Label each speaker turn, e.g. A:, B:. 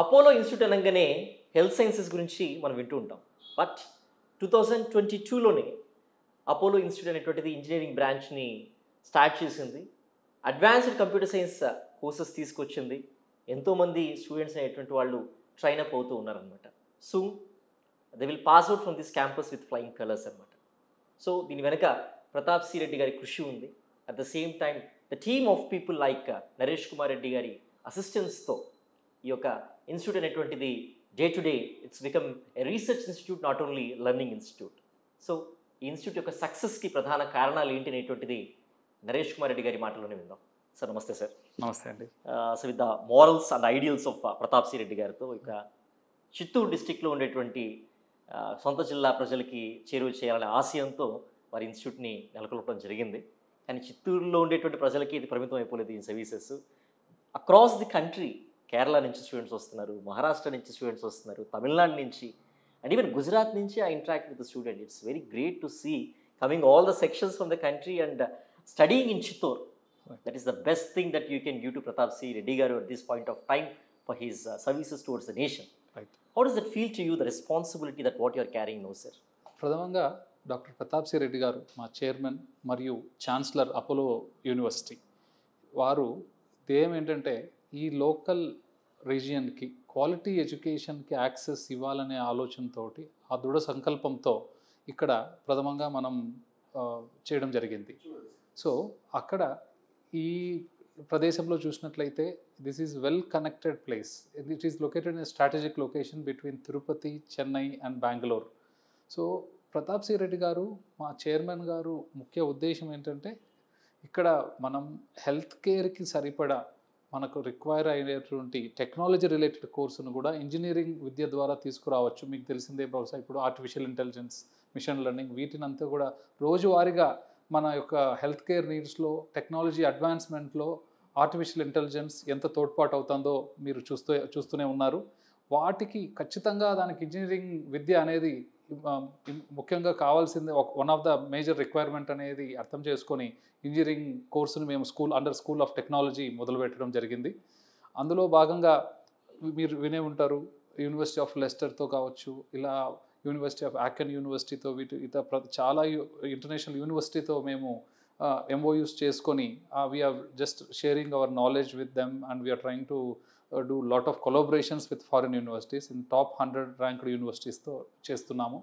A: Apollo institute అనగానే health sciences గురించి మనం వింటూ ఉంటాం. బట్ 2022లోనే అపోలో ఇన్స్టిట్యూట్ అనేటువంటిది ఇంజనీరింగ్ బ్రాంచ్ని స్టార్ట్ చేసింది. అడ్వాన్స్డ్ కంప్యూటర్ సైన్స్ కోర్సెస్ తీసుకొచ్చింది. ఎంతోమంది స్టూడెంట్స్ అనేటువంటి వాళ్ళు ట్రైన్ అప్ అవుతూ ఉన్నారనమాట. Soon they will pass out from this campus with flying colours అనమాట. సో దీని వెనక ప్రతాప్ సి రెడ్డి గారి కృషి ఉంది. At the same time the team of people like Naresh Kumar Reddy గారి అసిస్టెన్స్తో ఈ యొక్క ఇన్స్టిట్యూట్ అనేటువంటిది day to day it's become a research institute, not only learning institute. So ఈ ఇన్స్టిట్యూట్ యొక్క సక్సెస్కి ప్రధాన కారణాలు ఏంటి అనేటువంటిది నరేష్ కుమార్ రెడ్డి గారి మాటలోనే విందాం. సార్ నమస్తే సార్.
B: నమస్తే అండి.
A: So with the morals and ideals of Pratap C Reddy గారితో ఇక చిత్తూరు డిస్టిక్లో ఉండేటువంటి సొంత జిల్లా ప్రజలకి చేరువ చేయాలనే ఆశయంతో వారి ఇన్స్టిట్యూట్ని నెలకొల్పడం జరిగింది. కానీ చిత్తూరులో ఉండేటువంటి ప్రజలకి ఇది పరిమితం అయిపోలేదు ఈ services. Across the country Kerala నుంచి స్టూడెంట్స్ వస్తున్నారు, మహారాష్ట్ర నుంచి స్టూడెంట్స్ వస్తున్నారు, తమిళనాడు నుంచి అండ్ ఈవెన్ గుజరాత్ నుంచి I interact with the student. It's very great to see coming all the sections from the country and studying in Chittoor. That is the best thing that you can give to Pratap C. Reddy Garu at this point of time for his services towards the nation.
B: Right.
A: How does that feel to you, the responsibility that what you are carrying now, sir?
B: ప్రథమంగా doctor Pratap C Reddy garu మా chairman మరియు chancellor Apollo university వారు ధ్యేయం ఏంటంటే ఈ local రీజియన్కి quality ఎడ్యుకేషన్కి access ఇవ్వాలనే ఆలోచనతోటి ఆ దృఢ సంకల్పంతో ఇక్కడ ప్రథమంగా మనం చేయడం జరిగింది. సో అక్కడ ఈ ప్రదేశంలో చూసినట్లయితే this is well connected place. It is located in strategic location between Tirupati, Chennai and Bengaluru. So Pratap C Reddy garu మా చైర్మన్ గారు ముఖ్య ఉద్దేశం ఏంటంటే ఇక్కడ మనం హెల్త్ కేర్కి సరిపడా మనకు రిక్వైర్ అయ్యేటువంటి టెక్నాలజీ రిలేటెడ్ కోర్సును కూడా ఇంజనీరింగ్ విద్య ద్వారా తీసుకురావచ్చు. మీకు తెలిసిందే బహుశా ఇప్పుడు ఆర్టిఫిషియల్ ఇంటెలిజెన్స్, మిషన్ లెర్నింగ్ వీటినంతా కూడా రోజువారీగా మన యొక్క హెల్త్ కేర్ నీడ్స్లో టెక్నాలజీ అడ్వాన్స్మెంట్లో ఆర్టిఫిషియల్ ఇంటెలిజెన్స్ ఎంత తోడ్పాటు అవుతుందో మీరు చూస్తూనే ఉన్నారు. వాటికి ఖచ్చితంగా దానికి ఇంజనీరింగ్ విద్య అనేది ముఖ్యంగా కావాల్సింది. One of the major requirement అనేది అర్థం చేసుకొని ఇంజనీరింగ్ కోర్సును మేము అండర్ స్కూల్ ఆఫ్ టెక్నాలజీ మొదలుపెట్టడం జరిగింది. అందులో భాగంగా మీరు వినే ఉంటారు యూనివర్సిటీ ఆఫ్ లెస్టర్తో కావచ్చు, ఇలా యూనివర్సిటీ ఆఫ్ ఆకెన్ యూనివర్సిటీతో చాలా ఇంటర్నేషనల్ యూనివర్సిటీతో మేము MOUs చేసుకొని we're just sharing our knowledge with them and we're trying to do lot of collaborations with foreign universities in top 100 ranked యూనివర్సిటీస్తో చేస్తున్నాము.